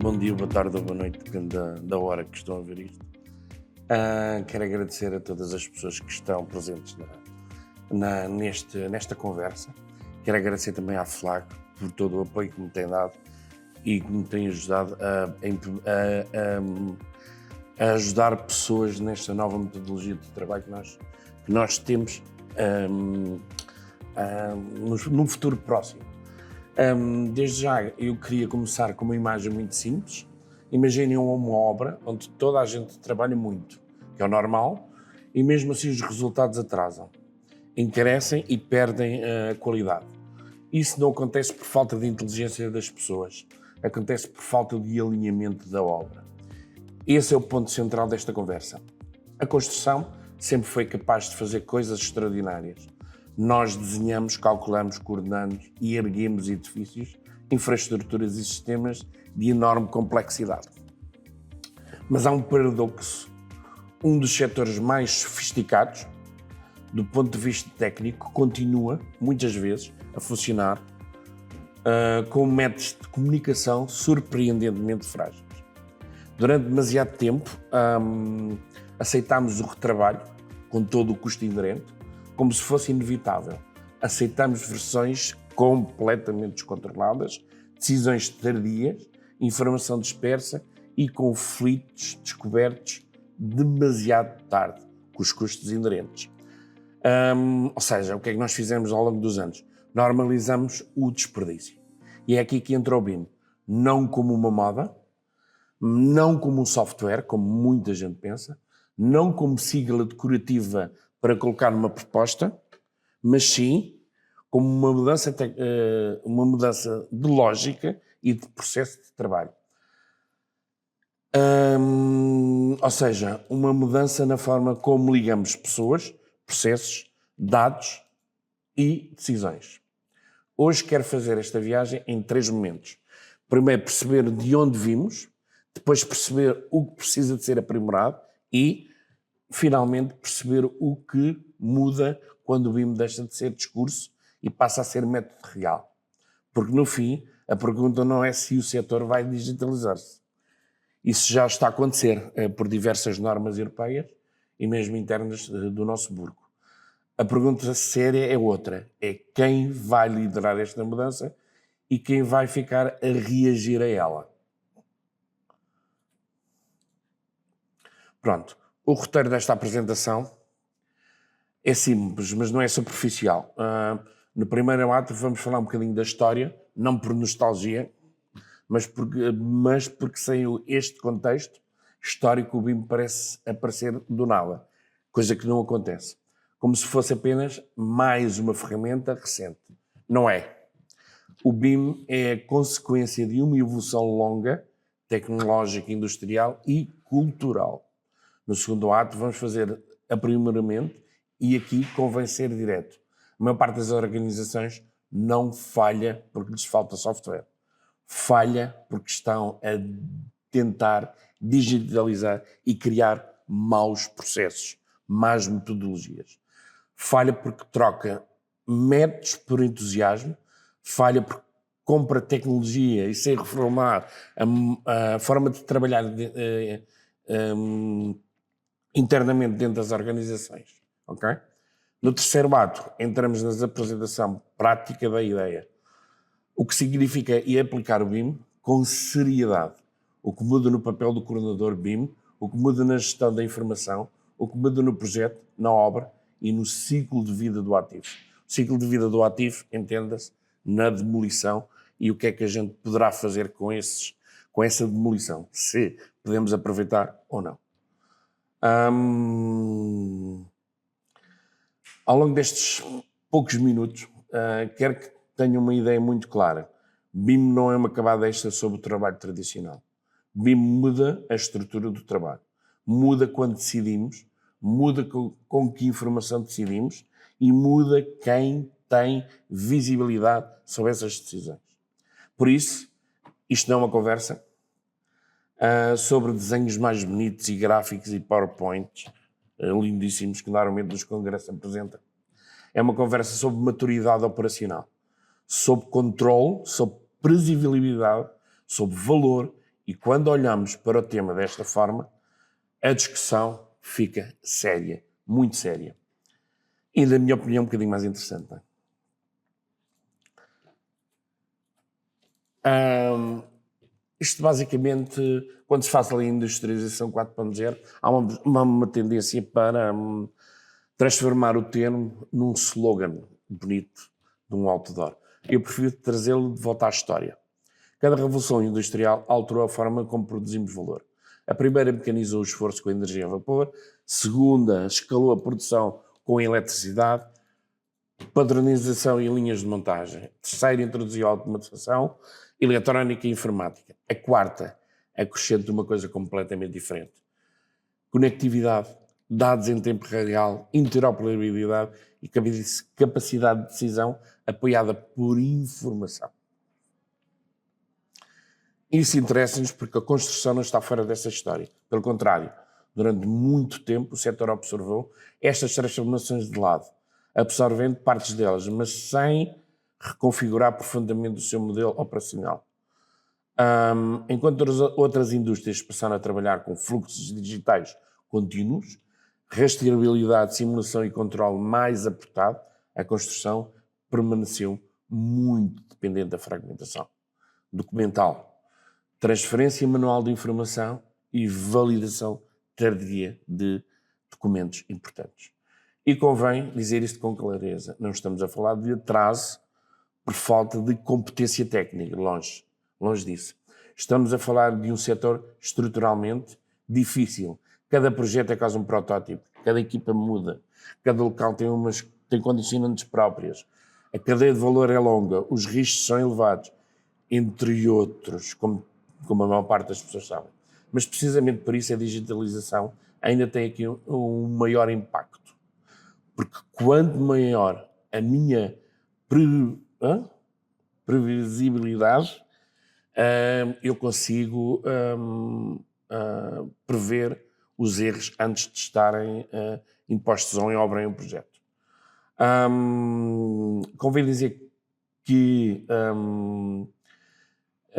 Bom dia, boa tarde ou boa noite, depende da hora que estão a ver isto. Quero agradecer a todas as pessoas que estão presentes nesta conversa. Quero agradecer também à FLAG por todo o apoio que me tem dado e que me tem ajudado a ajudar pessoas nesta nova metodologia de trabalho que nós temos num futuro próximo. Desde já, eu queria começar com uma imagem muito simples. Imaginem uma obra onde toda a gente trabalha muito, que é o normal, e mesmo assim os resultados atrasam, encarecem e perdem a qualidade. Isso não acontece por falta de inteligência das pessoas, acontece por falta de alinhamento da obra. Esse é o ponto central desta conversa. A construção sempre foi capaz de fazer coisas extraordinárias. Nós desenhamos, calculamos, coordenamos e erguemos edifícios, infraestruturas e sistemas de enorme complexidade. Mas há um paradoxo. Um dos setores mais sofisticados, do ponto de vista técnico, continua, muitas vezes, a funcionar com métodos de comunicação surpreendentemente frágeis. Durante demasiado tempo, aceitámos o retrabalho, com todo o custo inerente, como se fosse inevitável. Aceitámos versões completamente descontroladas, decisões tardias, informação dispersa e conflitos descobertos demasiado tarde, com os custos inerentes. Ou seja, o que é que nós fizemos ao longo dos anos? Normalizamos o desperdício. E é aqui que entra o BIM. Não como uma moda, não como um software, como muita gente pensa, não como sigla decorativa para colocar numa proposta, mas sim como uma mudança de lógica e de processo de trabalho. Ou seja, uma mudança na forma como ligamos pessoas, processos, dados e decisões. Hoje quero fazer esta viagem em 3 momentos. Primeiro, perceber de onde vimos, depois perceber o que precisa de ser aprimorado e, finalmente, perceber o que muda quando o BIM deixa de ser discurso e passa a ser método real. Porque, no fim, a pergunta não é se o setor vai digitalizar-se. Isso já está a acontecer por diversas normas europeias e mesmo internas do nosso burgo. A pergunta séria é outra, é quem vai liderar esta mudança e quem vai ficar a reagir a ela. Pronto, o roteiro desta apresentação é simples, mas não é superficial. No primeiro ato vamos falar um bocadinho da história, não por nostalgia, mas porque sem este contexto histórico o BIM parece aparecer do nada, coisa que não acontece. Como se fosse apenas mais uma ferramenta recente. Não é. O BIM é a consequência de uma evolução longa, tecnológica, industrial e cultural. No segundo ato vamos fazer aprimoramento e aqui convém ser direto. A maior parte das organizações não falha porque lhes falta software. Falha porque estão a tentar digitalizar e criar maus processos, más metodologias. Falha porque troca métodos por entusiasmo, falha porque compra tecnologia e sem reformar a forma de trabalhar internamente dentro das organizações. Okay? No terceiro ato, entramos na apresentação prática da ideia. O que significa aplicar o BIM com seriedade. O que muda no papel do coordenador BIM, o que muda na gestão da informação, o que muda no projeto, na obra e no ciclo de vida do ativo. O ciclo de vida do ativo, entenda-se, na demolição e o que é que a gente poderá fazer com essa demolição, se podemos aproveitar ou não. Ao longo destes poucos minutos, quero que tenham uma ideia muito clara. BIM não é uma camada extra sobre o trabalho tradicional. BIM muda a estrutura do trabalho. Muda quando decidimos, muda com que informação decidimos e muda quem tem visibilidade sobre essas decisões. Por isso, isto não é uma conversa sobre desenhos mais bonitos e gráficos e PowerPoints lindíssimos que normalmente nos congressos apresentam. É uma conversa sobre maturidade operacional, sobre controle, sobre previsibilidade, sobre valor E quando olhamos para o tema desta forma, a discussão fica séria, muito séria. E, na minha opinião, um bocadinho mais interessante. Não é? Isto basicamente, quando se faz ali a industrialização 4.0, há uma tendência para transformar o termo num slogan bonito de um outdoor. Eu prefiro trazê-lo de volta à história. Cada revolução industrial alterou a forma como produzimos valor. A primeira mecanizou o esforço com a energia a vapor, a segunda escalou a produção com a eletricidade, padronização e linhas de montagem. A terceira introduziu a automatização, eletrónica e informática. A quarta acrescenta uma coisa completamente diferente. Conectividade, dados em tempo real, interoperabilidade e capacidade de decisão apoiada por informação. Isso interessa-nos porque a construção não está fora dessa história. Pelo contrário, durante muito tempo o setor observou estas transformações de lado, absorvendo partes delas, mas sem reconfigurar profundamente o seu modelo operacional. Enquanto outras indústrias passaram a trabalhar com fluxos digitais contínuos, rastreabilidade, simulação e controle mais apertado, a construção permaneceu muito dependente da fragmentação documental, transferência manual de informação e validação tardia de documentos importantes. E convém dizer isto com clareza, não estamos a falar de atraso por falta de competência técnica, longe disso. Estamos a falar de um setor estruturalmente difícil. Cada projeto é quase um protótipo, cada equipa muda, cada local tem condicionantes próprias, a cadeia de valor é longa, os riscos são elevados, entre outros, como a maior parte das pessoas sabem. Mas precisamente por isso a digitalização ainda tem aqui um maior impacto. Porque quanto maior a minha previsibilidade, eu consigo prever os erros antes de estarem impostos em obra em um projeto. Convém dizer que,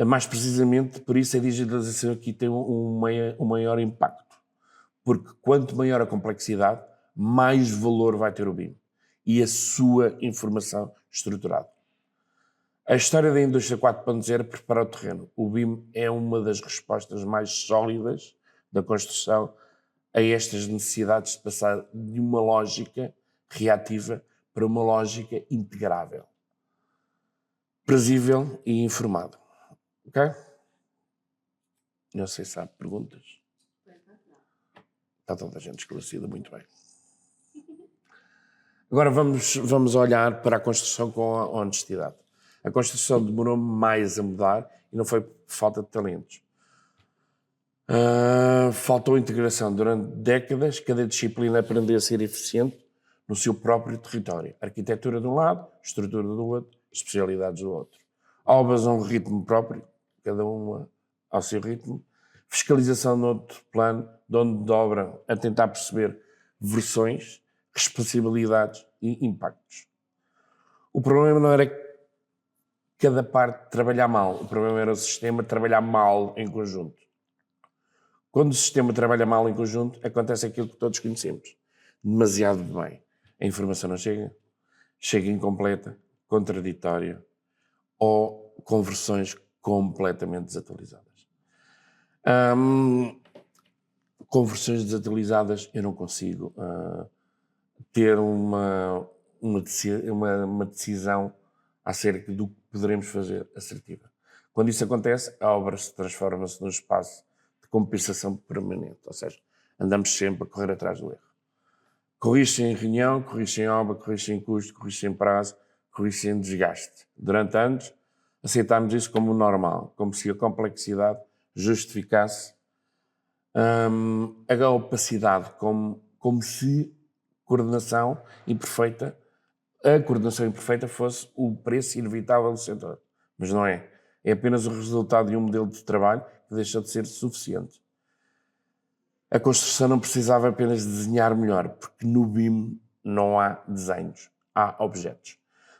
mais precisamente, por isso a digitalização aqui tem um maior impacto. Porque quanto maior a complexidade, mais valor vai ter o BIM e a sua informação estruturada. A história da indústria 4.0 prepara o terreno. O BIM é uma das respostas mais sólidas da construção a estas necessidades de passar de uma lógica reativa para uma lógica integrável, previsível e informada. Ok? Não sei se há perguntas. Está toda a gente esclarecida, muito bem. Agora vamos olhar para a construção com a honestidade. A construção demorou mais a mudar e não foi por falta de talentos. Faltou integração. Durante décadas, cada disciplina aprendeu a ser eficiente no seu próprio território. Arquitetura de um lado, estrutura do outro, especialidades do outro. Obras a um ritmo próprio, cada uma ao seu ritmo. Fiscalização no outro plano, de onde dobram a tentar perceber versões, responsabilidades e impactos. O problema não era cada parte trabalhar mal, o problema era o sistema trabalhar mal em conjunto. Quando o sistema trabalha mal em conjunto, acontece aquilo que todos conhecemos. Demasiado bem. A informação não chega, chega incompleta, contraditória ou com versões completamente desatualizadas. Com versões desatualizadas eu não consigo ter uma decisão acerca do que poderemos fazer assertiva. Quando isso acontece, a obra transforma-se num espaço de compensação permanente, ou seja, andamos sempre a correr atrás do erro. Corrige-se em reunião, corrige-se em obra, corrige-se em custo, corrige-se em prazo, corrige-se em desgaste. Durante anos, aceitámos isso como normal, como se a complexidade justificasse a opacidade, como se a coordenação imperfeita fosse o preço inevitável do setor. Mas não é. É apenas o resultado de um modelo de trabalho que deixou de ser suficiente. A construção não precisava apenas desenhar melhor, porque no BIM não há desenhos, há objetos.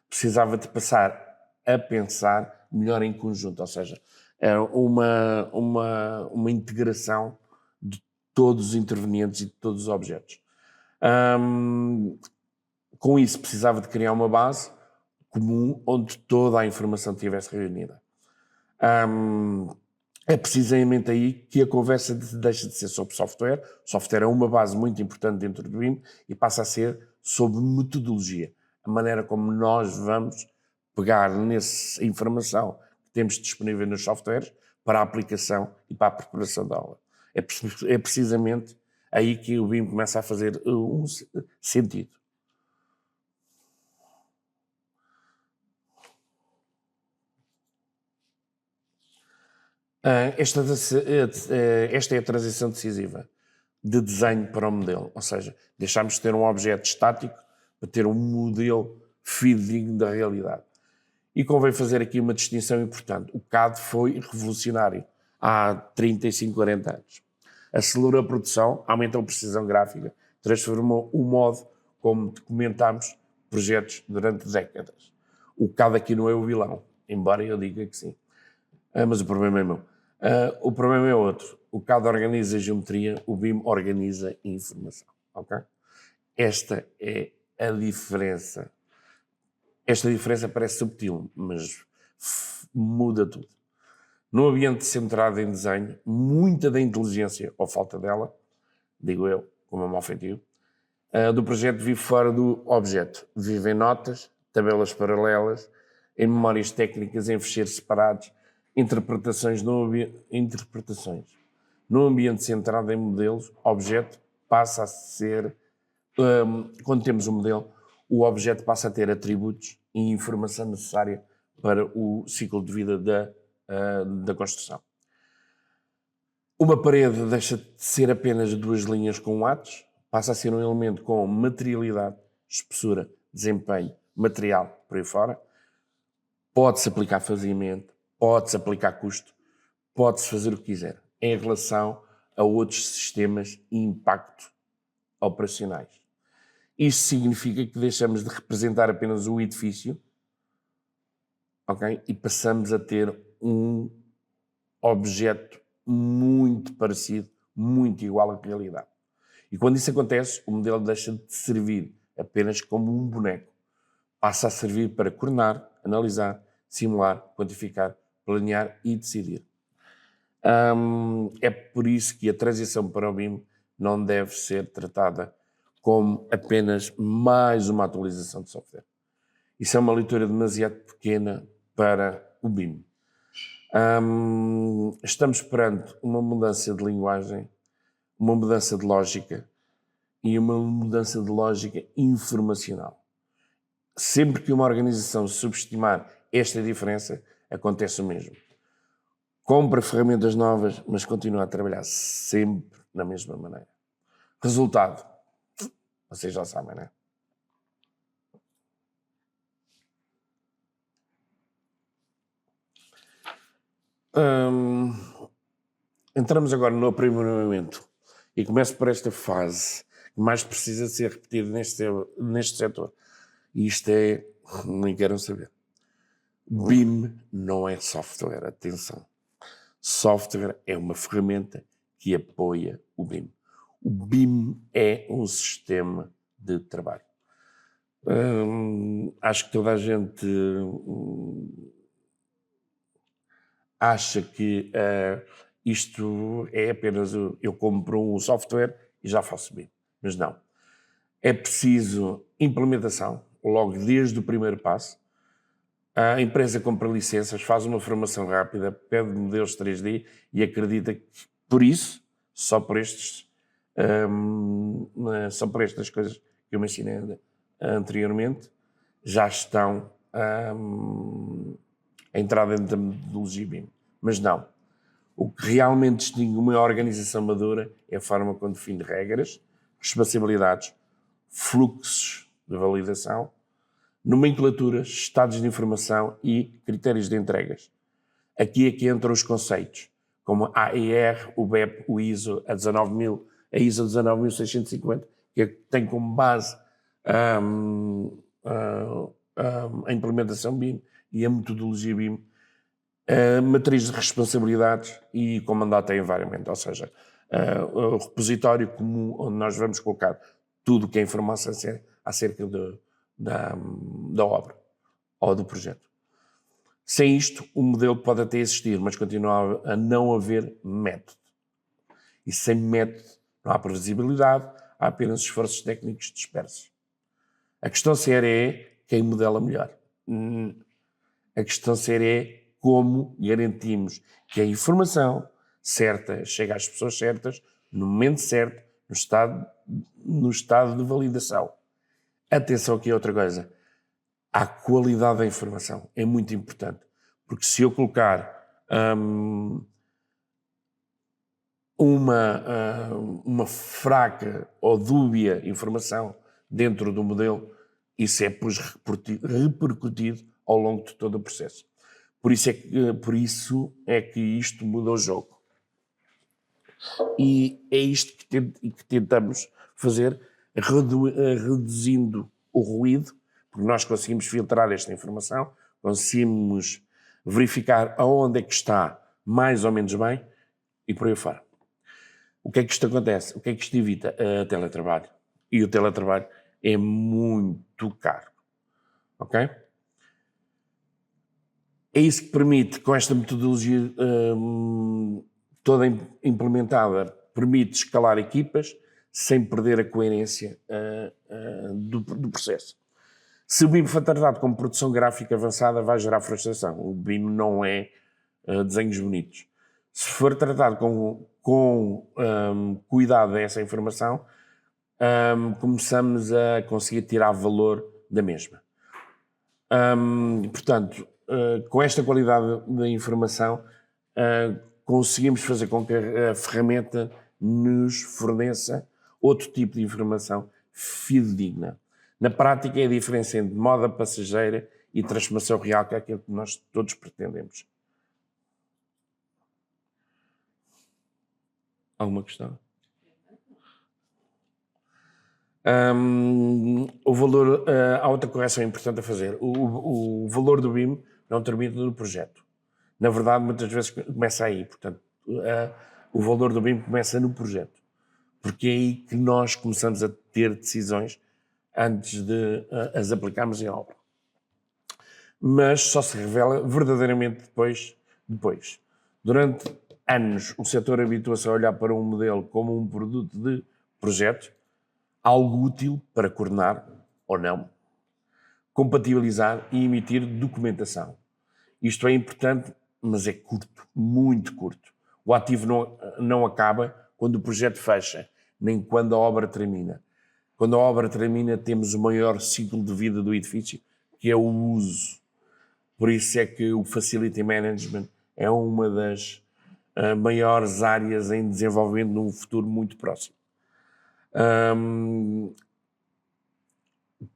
Precisava de passar a pensar melhor em conjunto, ou seja, é uma integração de todos os intervenientes e de todos os objetos. Com isso, precisava de criar uma base comum onde toda a informação estivesse reunida. É precisamente aí que a conversa deixa de ser sobre software. O software é uma base muito importante dentro do BIM e passa a ser sobre metodologia. A maneira como nós vamos pegar nessa informação que temos disponível nos softwares para a aplicação e para a preparação da aula. É precisamente aí que o BIM começa a fazer um sentido. Esta é a transição decisiva de desenho para o modelo, ou seja, deixámos de ter um objeto estático para ter um modelo fidedigno da realidade. E convém fazer aqui uma distinção importante. O CAD foi revolucionário há 35, 40 anos. Acelerou a produção, aumentou a precisão gráfica, transformou o modo como documentámos projetos durante décadas. O CAD aqui não é o vilão, embora eu diga que sim. Mas o problema é meu. O problema é outro. O CAD organiza a geometria, o BIM organiza a informação. Okay? Esta é a diferença. Esta diferença parece subtil, mas muda tudo. No ambiente centrado em desenho, muita da inteligência, ou falta dela, digo eu, como é mau feitio, do projeto vive fora do objeto. Vive em notas, tabelas paralelas, em memórias técnicas, em ficheiros separados, interpretações. No ambiente centrado em modelos, objeto passa a ser, quando temos um modelo, o objeto passa a ter atributos e informação necessária para o ciclo de vida da construção. Uma parede deixa de ser apenas duas linhas com atos, passa a ser um elemento com materialidade, espessura, desempenho, material, por aí fora. Pode-se aplicar faziamento, pode-se aplicar custo, pode-se fazer o que quiser, em relação a outros sistemas e impacto operacionais. Isto significa que deixamos de representar apenas o edifício, okay? E passamos a ter um objeto muito parecido, muito igual à realidade. E quando isso acontece, o modelo deixa de servir apenas como um boneco. Passa a servir para coordenar, analisar, simular, quantificar, planear e decidir. É por isso que a transição para o BIM não deve ser tratada como apenas mais uma atualização de software. Isso é uma leitura demasiado pequena para o BIM. Estamos perante uma mudança de linguagem, uma mudança de lógica e uma mudança de lógica informacional. Sempre que uma organização subestimar esta diferença, acontece o mesmo. Compra ferramentas novas, mas continua a trabalhar sempre da mesma maneira. Resultado, vocês já sabem, não é? Entramos agora no aprimoramento e começo por esta fase que mais precisa ser repetida neste setor. E isto é, nem quero saber. BIM não é software, atenção. Software é uma ferramenta que apoia o BIM. O BIM é um sistema de trabalho. Acho que toda a gente acha que isto é apenas eu compro um software e já faço BIM. Mas não. É preciso implementação, logo desde o primeiro passo. A empresa compra licenças, faz uma formação rápida, pede modelos 3D e acredita que por isso, só por estas coisas que eu mencionei anteriormente, já estão a entrar dentro da metodologia BIM. Mas não. O que realmente distingue uma organização madura é a forma como define regras, responsabilidades, fluxos de validação, nomenclaturas, estados de informação e critérios de entregas. Aqui é que entram os conceitos, como a AER, o BEP, o ISO, a ISO 19650, que tem como base a implementação BIM e a metodologia BIM, A matriz de responsabilidades e Common Data Environment, ou seja, o repositório comum onde nós vamos colocar tudo o que é informação acerca da obra ou do projeto. Sem isto, o modelo pode até existir, mas continua a não haver método. E sem método não há previsibilidade, há apenas esforços técnicos dispersos. A questão séria é quem modela melhor. A questão séria é como garantimos que a informação certa chega às pessoas certas, no momento certo, no estado de validação. Atenção aqui a outra coisa. A qualidade da informação é muito importante. Porque se eu colocar uma fraca ou dúbia informação dentro do modelo, isso é depois repercutido ao longo de todo o processo. Por isso é que isto muda o jogo. E é isto que tentamos fazer, reduzindo o ruído, porque nós conseguimos filtrar esta informação, conseguimos verificar aonde é que está mais ou menos bem e por aí fora. O que é que isto acontece? O que é que isto evita? Teletrabalho. E o teletrabalho é muito caro. Ok? É isso que permite, com esta metodologia toda implementada, permite escalar equipas sem perder a coerência do processo. Se o BIM for tratado como produção gráfica avançada, vai gerar frustração. O BIM não é desenhos bonitos. Se for tratado com cuidado dessa informação, começamos a conseguir tirar valor da mesma. Portanto, com esta qualidade da informação, conseguimos fazer com que a ferramenta nos forneça outro tipo de informação fidedigna. Na prática, é a diferença entre moda passageira e transformação real, que é aquilo que nós todos pretendemos. Alguma questão? O valor, há outra correção importante a fazer. O valor do BIM não termina no projeto. Na verdade, muitas vezes começa aí. Portanto, o valor do BIM começa no projeto. Porque é aí que nós começamos a ter decisões antes de as aplicarmos em obra. Mas só se revela verdadeiramente depois. Durante anos, o setor habitua-se a olhar para um modelo como um produto de projeto, algo útil para coordenar ou não, compatibilizar e emitir documentação. Isto é importante, mas é curto, muito curto. O ativo não acaba quando o projeto fecha, nem quando a obra termina. Quando a obra termina, temos o maior ciclo de vida do edifício, que é o uso. Por isso é que o Facility Management é uma das maiores áreas em desenvolvimento num futuro muito próximo.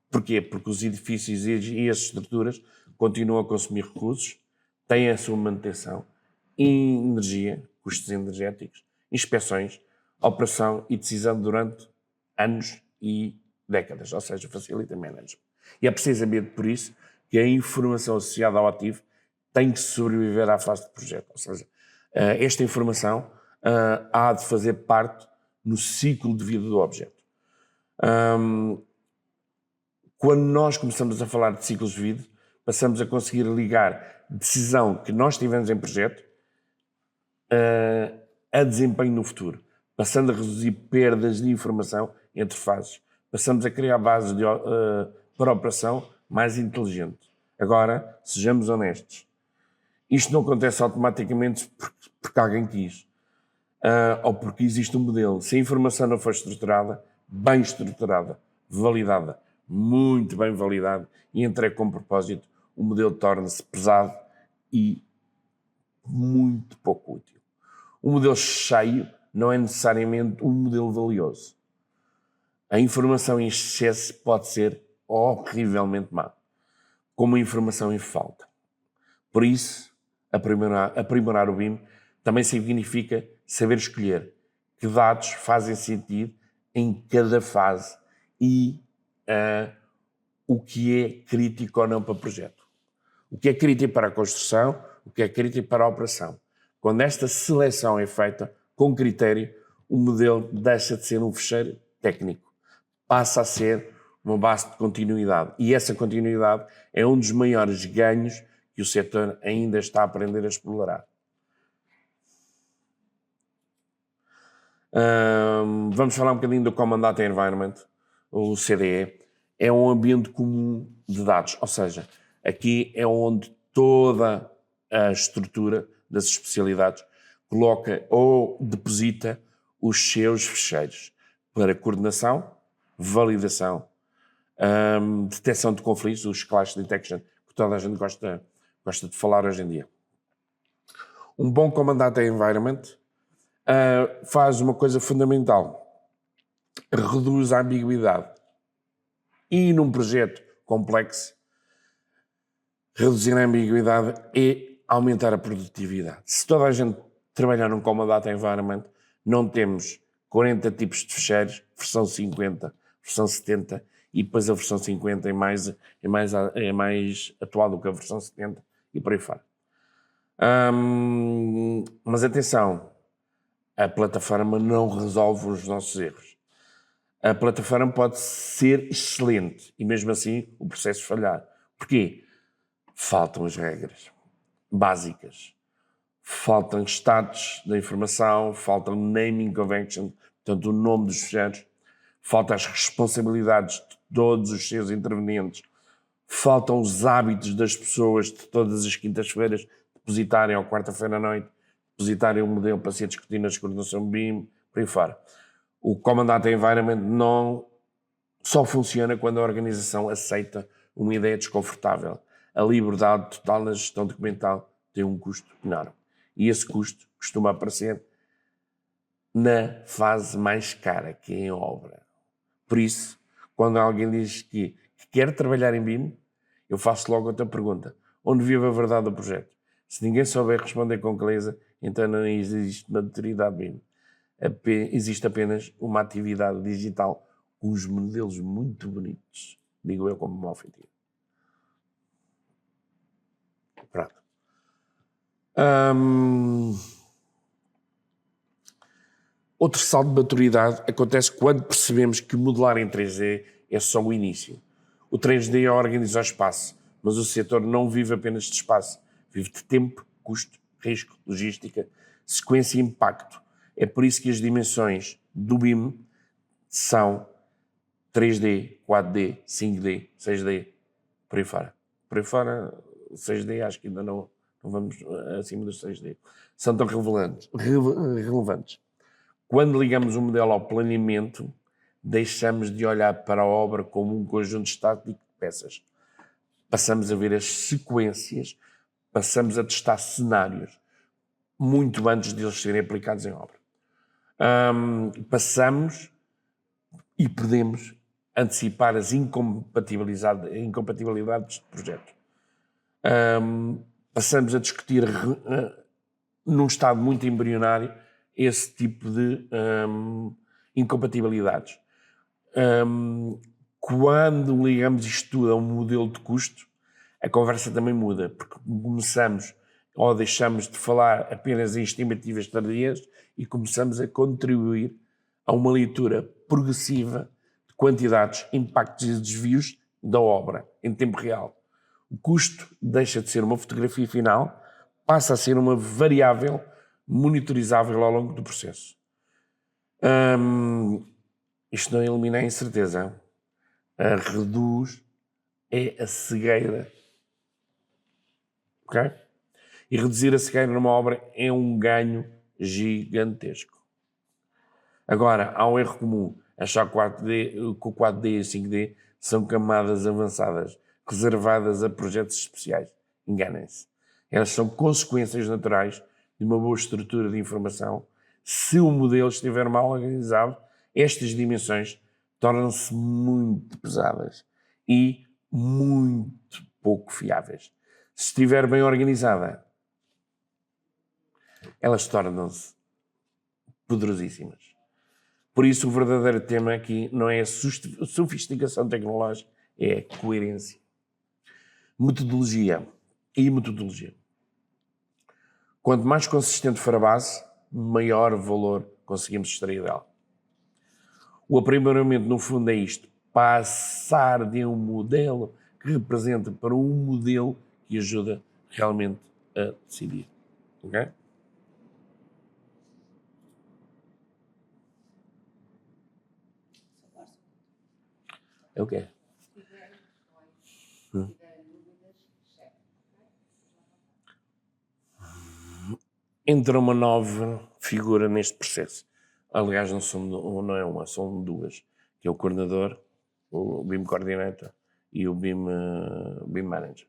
Porquê? Porque os edifícios e as estruturas continuam a consumir recursos, têm a sua manutenção, energia, custos energéticos, inspeções, operação e decisão durante anos e décadas, ou seja, Facility Management. E é precisamente por isso que a informação associada ao ativo tem que sobreviver à fase de projeto. Ou seja, esta informação há de fazer parte no ciclo de vida do objeto. Quando nós começamos a falar de ciclos de vida, passamos a conseguir ligar decisão que nós tivemos em projeto a desempenho no futuro, passando a reduzir perdas de informação entre fases. Passamos a criar bases para operação mais inteligente. Agora, sejamos honestos. Isto não acontece automaticamente porque alguém quis. Ou porque existe um modelo. Se a informação não for bem estruturada, validada, muito bem validado e entregue com propósito, o modelo torna-se pesado e muito pouco útil. Um modelo cheio não é necessariamente um modelo valioso. A informação em excesso pode ser horrivelmente má, como a informação em falta. Por isso, aprimorar o BIM também significa saber escolher que dados fazem sentido em cada fase e o que é crítico ou não para o projeto. O que é crítico para a construção, o que é crítico para a operação. Quando esta seleção é feita com critério, o modelo deixa de ser um fecheiro técnico, passa a ser uma base de continuidade. E essa continuidade é um dos maiores ganhos que o setor ainda está a aprender a explorar. Vamos falar um bocadinho do Common Data Environment, o CDE. É um ambiente comum de dados, ou seja, aqui é onde toda a estrutura das especialidades coloca ou deposita os seus fecheiros para coordenação, validação, detecção de conflitos, os clash detection, que toda a gente gosta de falar hoje em dia. Um bom Common Data Environment faz uma coisa fundamental: reduz a ambiguidade. E num projeto complexo, reduzir a ambiguidade é aumentar a produtividade. Se toda a gente trabalhar num Common Data Environment, não temos 40 tipos de fecheiros, versão 50, versão 70, e depois a versão 50 é mais atual do que a versão 70 e por aí fora. Mas atenção, a plataforma não resolve os nossos erros. A plataforma pode ser excelente e mesmo assim o processo falhar. Porquê? Faltam as regras básicas, faltam status da informação, faltam naming convention, portanto o nome dos fecheiros, faltam as responsabilidades de todos os seus intervenientes, faltam os hábitos das pessoas de todas as quintas-feiras depositarem ou quarta-feira à noite, depositarem um modelo para ser discutido na coordenação BIM, por aí fora. O Common Data Environment não só funciona quando a organização aceita uma ideia desconfortável. A liberdade total na gestão documental tem um custo enorme. E esse custo costuma aparecer na fase mais cara, que é a obra. Por isso, quando alguém diz que quer trabalhar em BIM, eu faço logo outra pergunta: onde vive a verdade do projeto? Se ninguém souber responder com clareza, então não existe maturidade BIM. Existe apenas uma atividade digital com os modelos muito bonitos, digo eu como mau feitio. Pronto. Outro salto de maturidade acontece quando percebemos que modelar em 3D é só o início. O 3D organiza o espaço, mas o setor não vive apenas de espaço, vive de tempo, custo, risco, logística, sequência e impacto. É por isso que as dimensões do BIM são 3D, 4D, 5D, 6D, por aí fora. Por aí fora, 6D acho que ainda não vamos acima dos 6D. São tão relevantes. Quando ligamos o modelo ao planeamento, deixamos de olhar para a obra como um conjunto estático de peças. Passamos a ver as sequências, passamos a testar cenários, muito antes de eles serem aplicados em obra. Passamos e podemos antecipar as incompatibilidades de projeto. Passamos a discutir num estado muito embrionário esse tipo de incompatibilidades. Quando ligamos isto tudo a um modelo de custo, a conversa também muda, porque começamos ou deixamos de falar apenas em estimativas tardias e começamos a contribuir a uma leitura progressiva de quantidades, impactos e desvios da obra em tempo real. O custo deixa de ser uma fotografia final, passa a ser uma variável monitorizável ao longo do processo. Isto não elimina a incerteza, reduz a cegueira. Ok? E reduzir a cegueira numa obra é um ganho gigantesco. Agora, há um erro comum: achar que o 4D e o 5D são camadas avançadas, reservadas a projetos especiais. Enganem-se. Elas são consequências naturais de uma boa estrutura de informação. Se o modelo estiver mal organizado, estas dimensões tornam-se muito pesadas e muito pouco fiáveis. Se estiver bem organizada, elas tornam-se poderosíssimas. Por isso, o verdadeiro tema aqui não é a sofisticação tecnológica, é a coerência. Metodologia. Quanto mais consistente for a base, maior valor conseguimos extrair dela. O aprimoramento, no fundo, é isto. Passar de um modelo que representa para um modelo que ajuda realmente a decidir. Ok? É o quê? Entra uma nova figura neste processo. Aliás, não é uma, são duas, que é o coordenador, o BIM Coordinator e o BIM Manager.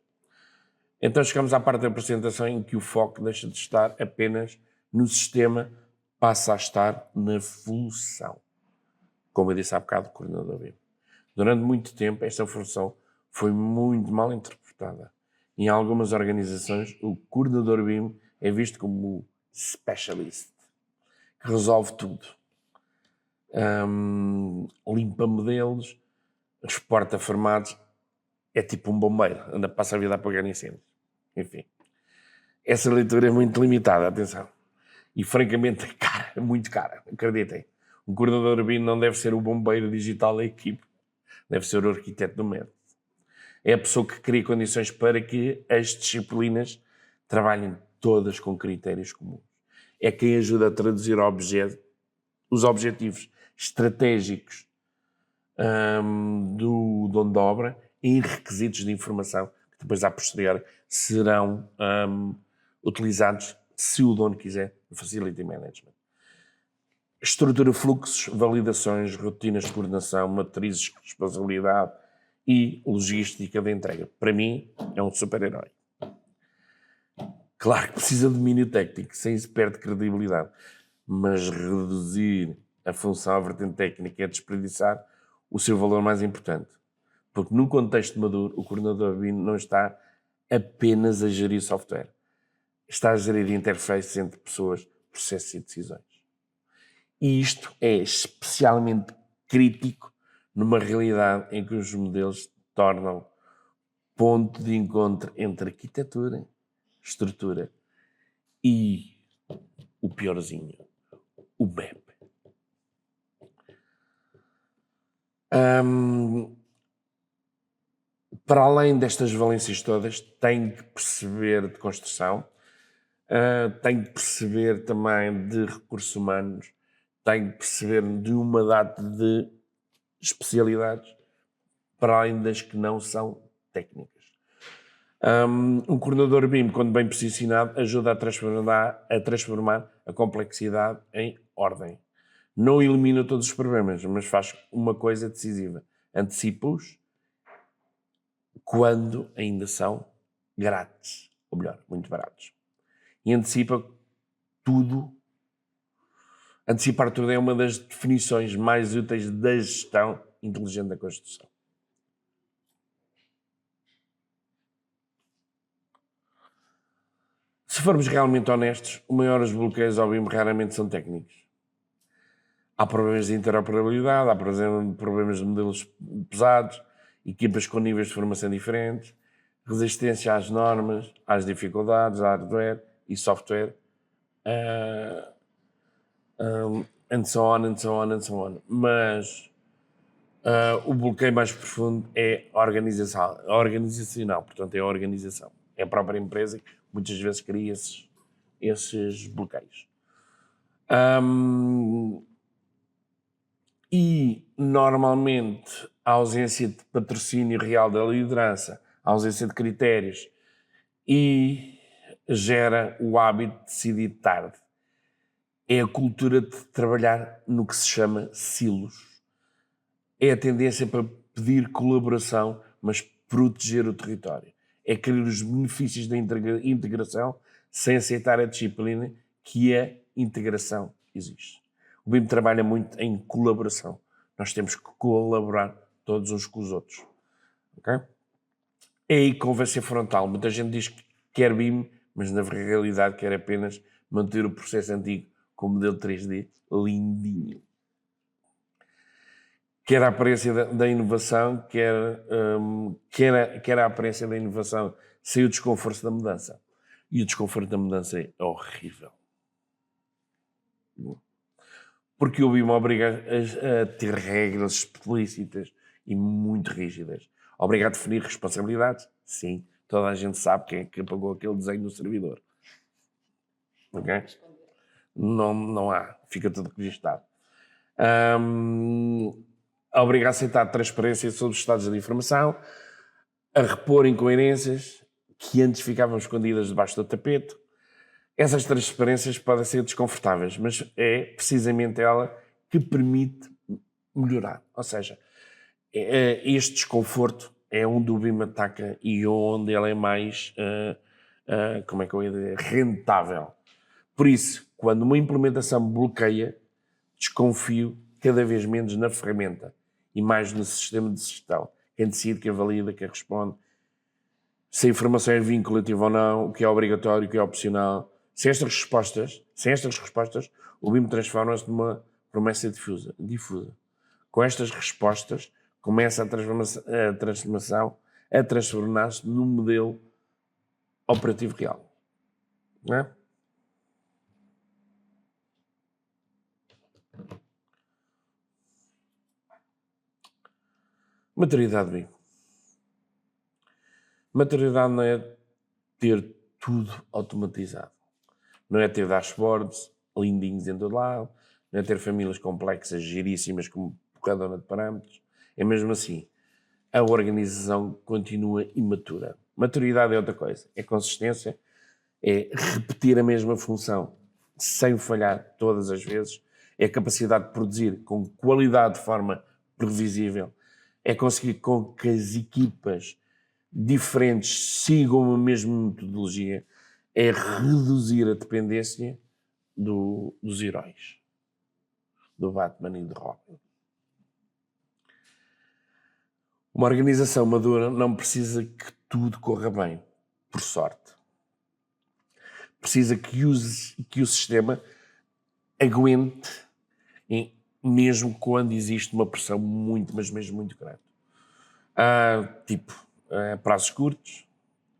Então chegamos à parte da apresentação em que o foco deixa de estar apenas no sistema, passa a estar na função. Como eu disse há bocado, o coordenador BIM. Durante muito tempo, esta função foi muito mal interpretada. Em algumas organizações, o coordenador BIM é visto como o specialist, que resolve tudo. Limpa modelos, exporta formatos, é tipo um bombeiro, passa a vida a apagar incêndios. Enfim, essa leitura é muito limitada, atenção. E francamente, cara, muito cara, acreditem. Um coordenador BIM não deve ser o bombeiro digital da equipe, deve ser o arquiteto do método. É a pessoa que cria condições para que as disciplinas trabalhem todas com critérios comuns. É quem ajuda a traduzir os objetivos estratégicos do dono da obra em requisitos de informação que depois, a posteriori, serão utilizados, se o dono quiser, no Facility Management. Estrutura fluxos, validações, rotinas de coordenação, matrizes de responsabilidade e logística de entrega. Para mim, é um super-herói. Claro que precisa de domínio técnico, sem isso perde credibilidade. Mas reduzir a função à vertente técnica é desperdiçar o seu valor mais importante. Porque num contexto maduro, o coordenador BIM não está apenas a gerir software. Está a gerir interfaces entre pessoas, processos e decisões. E isto é especialmente crítico numa realidade em que os modelos se tornam ponto de encontro entre arquitetura, estrutura e o piorzinho, o BEP. Para além destas valências todas, tem que perceber de construção, tem que perceber também de recursos humanos, tem que perceber de uma data de especialidades, para além das que não são técnicas. Um coordenador BIM, quando bem posicionado, ajuda a transformar a complexidade em ordem. Não elimina todos os problemas, mas faz uma coisa decisiva. Antecipa-os quando ainda são grátis, ou melhor, muito baratos. E antecipa tudo. Antecipar tudo é uma das definições mais úteis da gestão inteligente da construção. Se formos realmente honestos, os maiores bloqueios ao BIM raramente são técnicos. Há problemas de interoperabilidade, há problemas de modelos pesados, equipas com níveis de formação diferentes, resistência às normas, às dificuldades, hardware e software, and so on, and so on, and so on. Mas o bloqueio mais profundo é organizacional, portanto é a organização. É a própria empresa que muitas vezes cria esses bloqueios. E, normalmente, a ausência de patrocínio real da liderança, a ausência de critérios e gera o hábito de decidir tarde. É a cultura de trabalhar no que se chama silos. É a tendência para pedir colaboração, mas proteger o território. É querer os benefícios da integração sem aceitar a disciplina que a integração exige. O BIM trabalha muito em colaboração. Nós temos que colaborar todos uns com os outros. Okay? É aí que convém ser frontal. Muita gente diz que quer BIM, mas na realidade quer apenas manter o processo antigo com o modelo 3D lindinho. Quer a aparência da inovação, quer a aparência da inovação sem o desconforto da mudança. E o desconforto da mudança é horrível. Porque o BIM obriga a ter regras explícitas e muito rígidas. Obriga a definir responsabilidades? Sim. Toda a gente sabe quem é que apagou aquele desenho no servidor. Ok? Não há. Fica tudo registado. Obriga a aceitar transparência sobre os estados de informação, a repor incoerências que antes ficavam escondidas debaixo do tapete. Essas transparências podem ser desconfortáveis, mas é precisamente ela que permite melhorar. Ou seja, este desconforto é onde o BIM ataca e onde ele é mais, como é que eu ia dizer, rentável. Por isso, quando uma implementação bloqueia, desconfio cada vez menos na ferramenta e mais no sistema de gestão. Quem decide, quem valida, quem responde, se a informação é vinculativa ou não, o que é obrigatório, o que é opcional. Sem estas respostas, o BIM transforma-se numa promessa difusa. Com estas respostas, começa a transformar-se num modelo operativo real. Não é? Maturidade BIM. Maturidade não é ter tudo automatizado. Não é ter dashboards lindinhos em todo lado, não é ter famílias complexas, giríssimas, como porradona de parâmetros. É mesmo assim. A organização continua imatura. Maturidade é outra coisa. É consistência, é repetir a mesma função sem falhar todas as vezes, é a capacidade de produzir com qualidade de forma previsível, é conseguir com que as equipas diferentes sigam a mesma metodologia, é reduzir a dependência dos heróis, do Batman e do Robin. Uma organização madura não precisa que tudo corra bem, por sorte. Precisa que o sistema aguente, mesmo quando existe uma pressão muito, mas mesmo muito grande. Prazos curtos,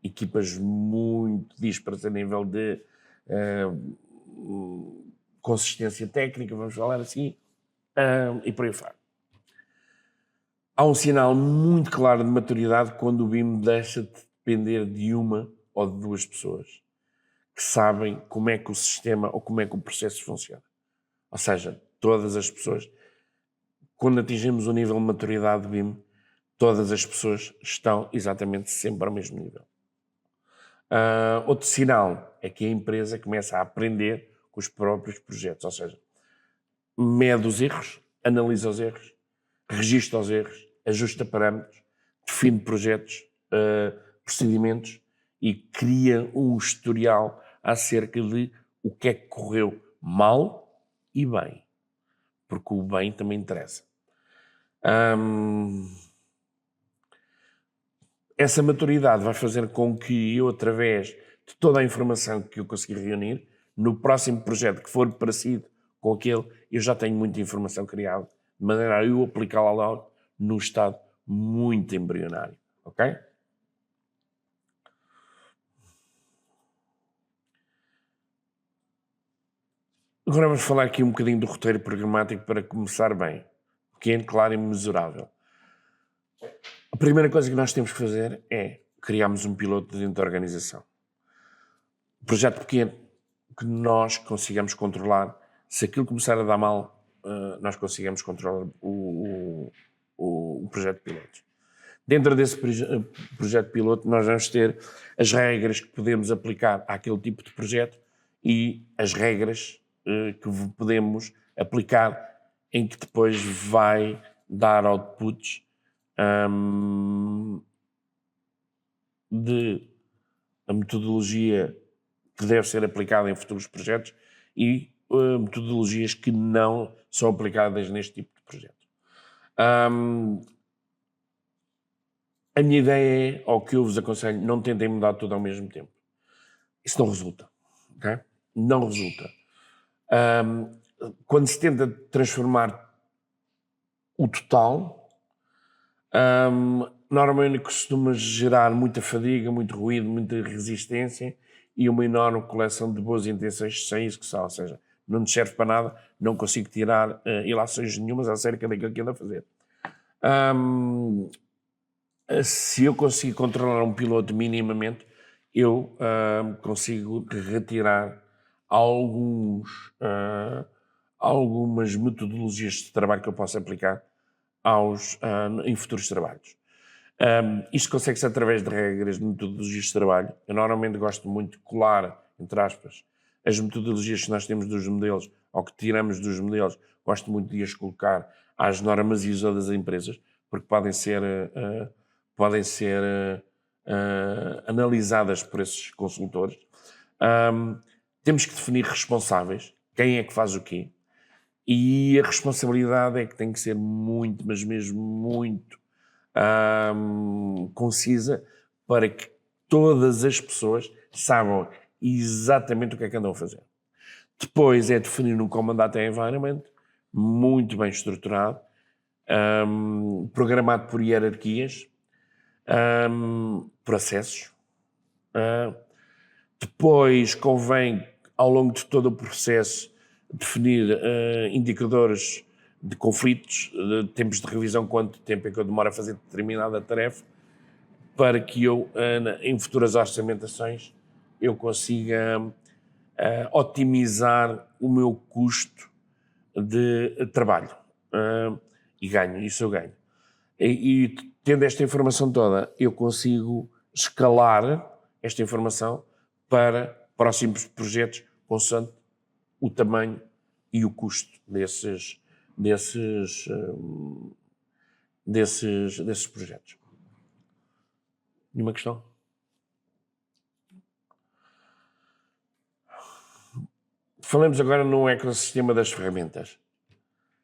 equipas muito dispares a nível de consistência técnica, vamos falar assim, e por aí fora. Há um sinal muito claro de maturidade quando o BIM deixa de depender de uma ou de duas pessoas que sabem como é que o sistema ou como é que o processo funciona. Ou seja, todas as pessoas, quando atingimos o nível de maturidade do BIM, todas as pessoas estão exatamente sempre ao mesmo nível. Outro sinal é que a empresa começa a aprender com os próprios projetos, ou seja, mede os erros, analisa os erros, registra os erros, ajusta parâmetros, define projetos, procedimentos e cria um historial acerca de o que é que correu mal e bem, porque o bem também interessa. Essa maturidade vai fazer com que eu, através de toda a informação que eu conseguir reunir, no próximo projeto que for parecido com aquele, eu já tenho muita informação criada, de maneira a eu aplicá-la logo num estado muito embrionário. Ok? Agora vamos falar aqui um bocadinho do roteiro programático para começar bem. Pequeno, claro e mesurável. A primeira coisa que nós temos que fazer é criarmos um piloto dentro da organização. Um projeto pequeno que nós consigamos controlar. Se aquilo começar a dar mal, nós consigamos controlar o projeto piloto. Dentro desse projeto piloto, nós vamos ter as regras que podemos aplicar àquele tipo de projeto e as regras que podemos aplicar em que depois vai dar outputs de a metodologia que deve ser aplicada em futuros projetos e metodologias que não são aplicadas neste tipo de projeto. A minha ideia é, ou que eu vos aconselho, não tentem mudar tudo ao mesmo tempo. Isso não resulta. Okay? Não resulta. Quando se tenta transformar o total, normalmente costuma gerar muita fadiga, muito ruído, muita resistência e uma enorme coleção de boas intenções sem execução, ou seja, não nos serve para nada, não consigo tirar ilações nenhumas acerca daquilo que ando a fazer. Se eu conseguir controlar um piloto minimamente, eu consigo retirar algumas metodologias de trabalho que eu posso aplicar em futuros trabalhos. Isto consegue-se através de regras de metodologias de trabalho. Eu normalmente gosto muito de colar, entre aspas, as metodologias que nós temos dos modelos ou que tiramos dos modelos. Gosto muito de as colocar às normas ISO das empresas, porque podem ser analisadas por esses consultores. Temos que definir responsáveis, quem é que faz o quê, e a responsabilidade é que tem que ser muito, mas mesmo muito concisa para que todas as pessoas saibam exatamente o que é que andam a fazer. Depois é definir um Common Data Environment muito bem estruturado, programado por hierarquias, processos. Depois convém, ao longo de todo o processo, definir indicadores de conflitos, de tempos de revisão, quanto tempo é que eu demoro a fazer determinada tarefa, para que eu, em futuras orçamentações, eu consiga otimizar o meu custo de trabalho. E ganho, isso eu ganho. E tendo esta informação toda, eu consigo escalar esta informação para próximos projetos, consoante o tamanho e o custo desses projetos. Nenhuma questão? Falamos agora no ecossistema das ferramentas.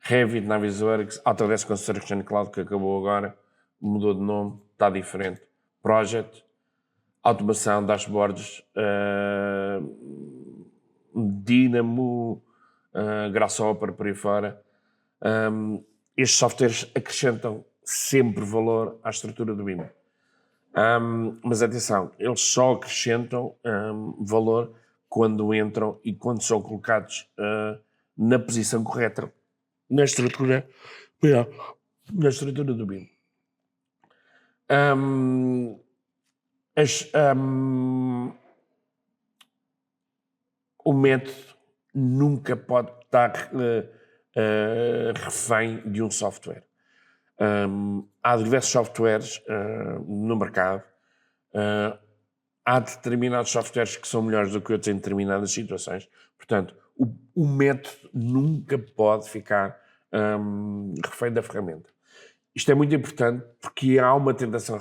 Revit, Navisworks, Autodesk Construction Cloud, que acabou agora, mudou de nome, está diferente. Project, automação, dashboards, Dynamo, Grasshopper, por aí fora. Estes softwares acrescentam sempre valor à estrutura do BIM. Mas atenção, eles só acrescentam valor quando entram e quando são colocados na posição correta, na estrutura do BIM. O método nunca pode estar refém de um software. Há diversos softwares no mercado. Há determinados softwares que são melhores do que outros em determinadas situações. Portanto, o método nunca pode ficar refém da ferramenta. Isto é muito importante porque há uma tentação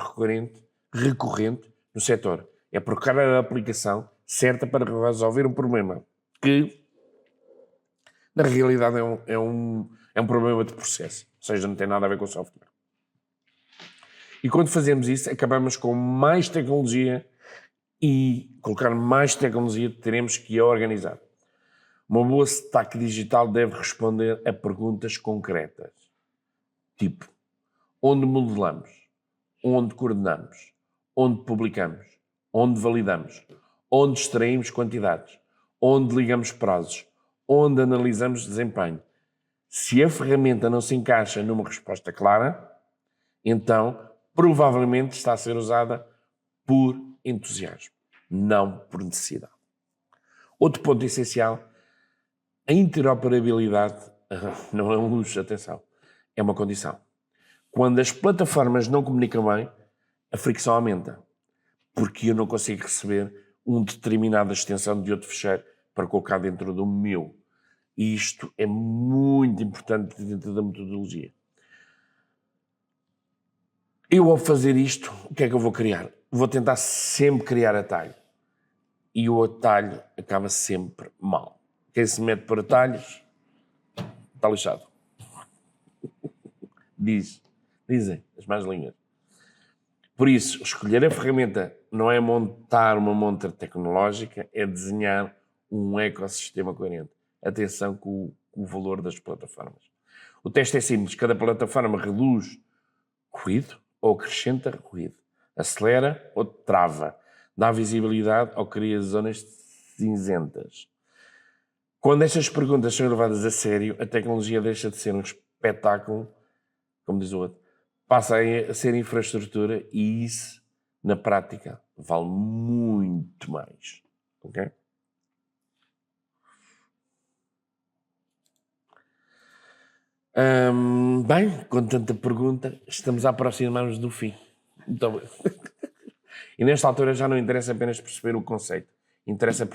recorrente no setor. É procurar a aplicação certa para resolver um problema que, na realidade, é um problema de processo. Ou seja, não tem nada a ver com o software. E quando fazemos isso, acabamos com mais tecnologia e colocar mais tecnologia teremos que a organizar. Uma boa stack digital deve responder a perguntas concretas. Tipo, onde modelamos? Onde coordenamos? Onde publicamos? Onde validamos? Onde extraímos quantidades? Onde ligamos prazos? Onde analisamos desempenho? Se a ferramenta não se encaixa numa resposta clara, então provavelmente está a ser usada por entusiasmo, não por necessidade. Outro ponto essencial, a interoperabilidade não é um luxo, atenção, é uma condição. Quando as plataformas não comunicam bem, a fricção aumenta, porque eu não consigo receber uma determinada extensão de outro fecheiro para colocar dentro do meu. E isto é muito importante dentro da metodologia. Eu, ao fazer isto, o que é que eu vou criar? Vou tentar sempre criar atalho. E o atalho acaba sempre mal. Quem se mete por atalhos está lixado. Dizem as más línguas. Por isso, escolher a ferramenta não é montar uma montra tecnológica, é desenhar um ecossistema coerente. Atenção com o valor das plataformas. O teste é simples. Cada plataforma reduz ruído ou acrescenta ruído. Acelera ou trava. dá visibilidade ou cria zonas cinzentas? Quando estas perguntas são levadas a sério, a tecnologia deixa de ser um espetáculo, como diz o outro, passa a ser infraestrutura e isso, na prática, vale muito mais. Ok? Bem, com tanta pergunta, estamos a aproximar-nos do fim. Então, e nesta altura já não interessa apenas perceber o conceito, interessa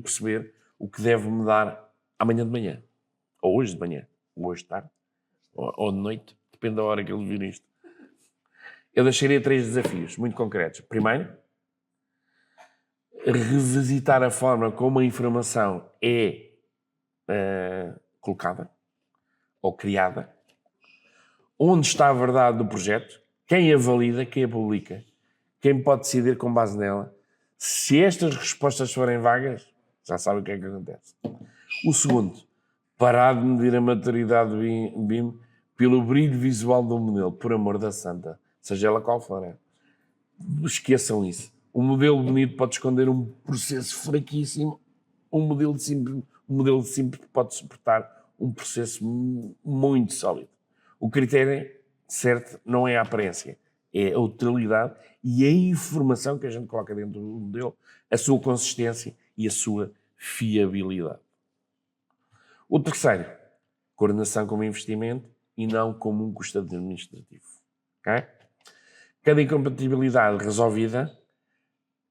perceber o que deve mudar amanhã de manhã, ou hoje de manhã, ou hoje de tarde, ou de noite, depende da hora que ele vir isto. Eu deixaria 3 desafios muito concretos. Primeiro, revisitar a forma como a informação é colocada ou criada, onde está a verdade do projeto, quem a valida, quem a publica, quem pode decidir com base nela. Se estas respostas forem vagas, já sabe o que é que acontece. O segundo, parar de medir a maturidade do BIM pelo brilho visual do modelo, por amor da santa, seja ela qual for. Esqueçam isso. Um modelo bonito pode esconder um processo fraquíssimo, um modelo simples pode suportar um processo muito sólido. O critério certo não é a aparência, é a utilidade e a informação que a gente coloca dentro do modelo, a sua consistência e a sua fiabilidade. O terceiro, coordenação como investimento e não como um custo administrativo. Okay? Cada incompatibilidade resolvida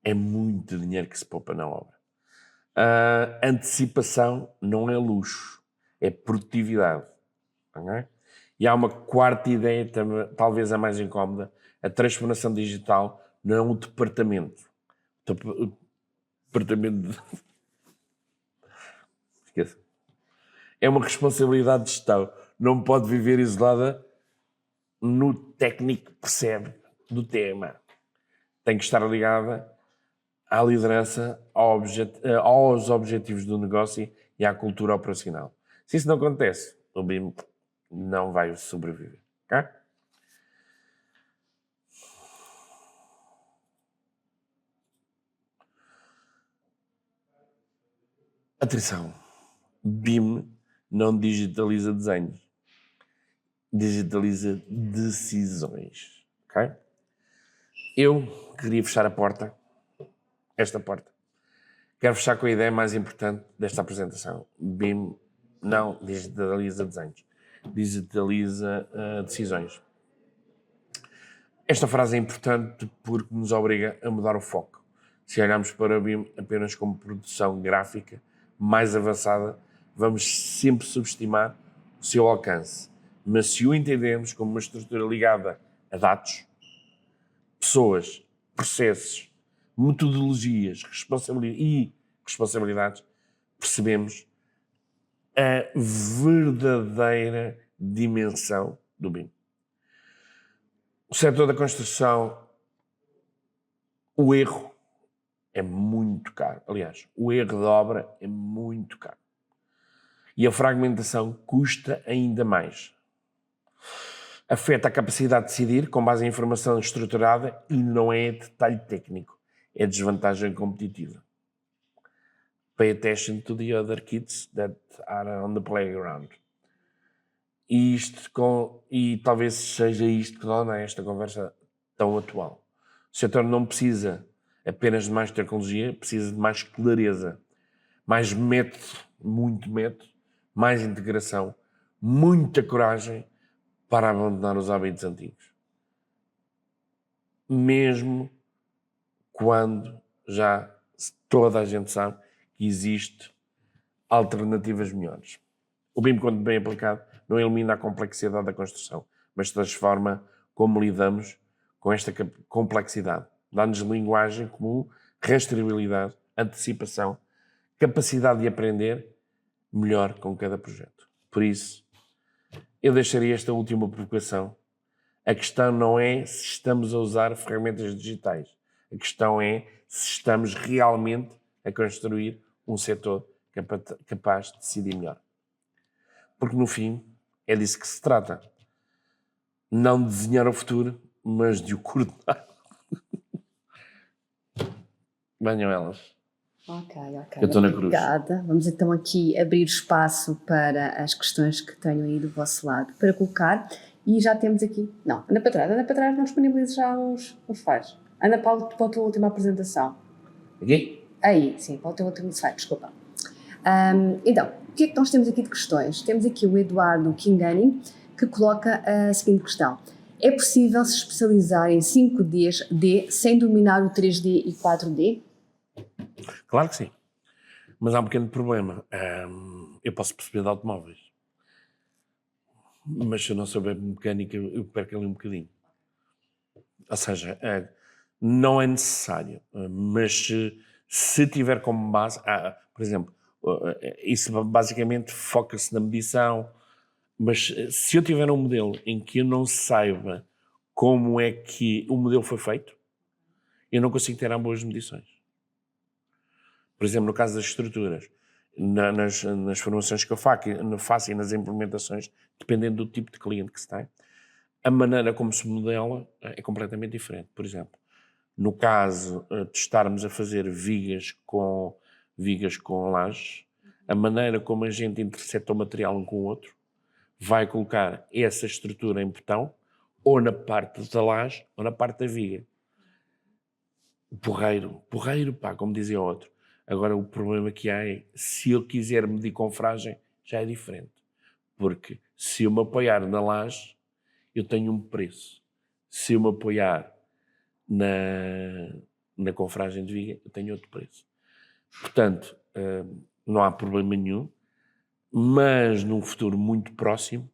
é muito dinheiro que se poupa na obra. A antecipação não é luxo, é produtividade. Okay? E há uma quarta ideia, talvez a mais incómoda: a transformação digital não é um departamento. Esqueça. É uma responsabilidade de gestão. Não pode viver isolada no técnico que percebe do tema. Tem que estar ligada à liderança, aos objetivos do negócio e à cultura operacional. Se isso não acontece, o BIM não vai sobreviver. Okay? Atenção, BIM não digitaliza desenhos, digitaliza decisões. Okay? Eu queria fechar esta porta. Quero fechar com a ideia mais importante desta apresentação. BIM não digitaliza desenhos, digitaliza decisões. Esta frase é importante porque nos obriga a mudar o foco. Se olharmos para o BIM apenas como produção gráfica mais avançada, vamos sempre subestimar o seu alcance. Mas se o entendermos como uma estrutura ligada a dados, pessoas, processos, metodologias e responsabilidades, percebemos a verdadeira dimensão do BIM. O setor da construção, o erro é muito caro. Aliás, o erro de obra é muito caro. E a fragmentação custa ainda mais. Afeta a capacidade de decidir com base em informação estruturada e não é detalhe técnico, é desvantagem competitiva. Pay attention to the other kids that are on the playground. E talvez seja isto que torna esta conversa tão atual. O setor não precisa apenas de mais tecnologia, precisa de mais clareza, mais método, muito método, mais integração, muita coragem para abandonar os hábitos antigos. Mesmo quando já toda a gente sabe que existe alternativas melhores. O BIM, quando bem aplicado, não elimina a complexidade da construção, mas transforma como lidamos com esta complexidade. Dá-nos linguagem comum, rastreabilidade, antecipação, capacidade de aprender melhor com cada projeto. Por isso, eu deixaria esta última provocação. A questão não é se estamos a usar ferramentas digitais. A questão é se estamos realmente a construir um setor capaz de decidir melhor. Porque, no fim, é disso que se trata. Não de desenhar o futuro, mas de o coordenar. Venham elas. Ok. Eu estou na cruz. Obrigada. Vamos então aqui abrir espaço para as questões que tenham aí do vosso lado para colocar. E já temos aqui... Não, anda para trás, não disponibiliza já os flyers. Anda para a tua última apresentação. Aqui? Aí, sim, para o teu último slide, desculpa. Então, o que é que nós temos aqui de questões? Temos aqui o Eduardo Kingani, que coloca a seguinte questão. É possível se especializar em 5D sem dominar o 3D e 4D? Claro que sim. Mas há um pequeno problema. Eu posso perceber de automóveis. Mas se eu não souber mecânica, eu perco ali um bocadinho. Ou seja, não é necessário. Mas se tiver como base... por exemplo, isso basicamente foca-se na medição. Mas se eu tiver um modelo em que eu não saiba como é que o modelo foi feito, eu não consigo ter boas medições. Por exemplo, no caso das estruturas, nas formações que eu faço e nas implementações, dependendo do tipo de cliente que se tem, a maneira como se modela é completamente diferente. Por exemplo, no caso de estarmos a fazer vigas com lajes, a maneira como a gente intercepta o material um com o outro vai colocar essa estrutura em betão ou na parte da laje ou na parte da viga. Porreiro, pá, como dizia o outro. Agora, o problema que há é, se eu quiser medir com fragem, já é diferente. Porque se eu me apoiar na laje, eu tenho um preço. Se eu me apoiar na confragem de viga, eu tenho outro preço. Portanto, não há problema nenhum, mas num futuro muito próximo,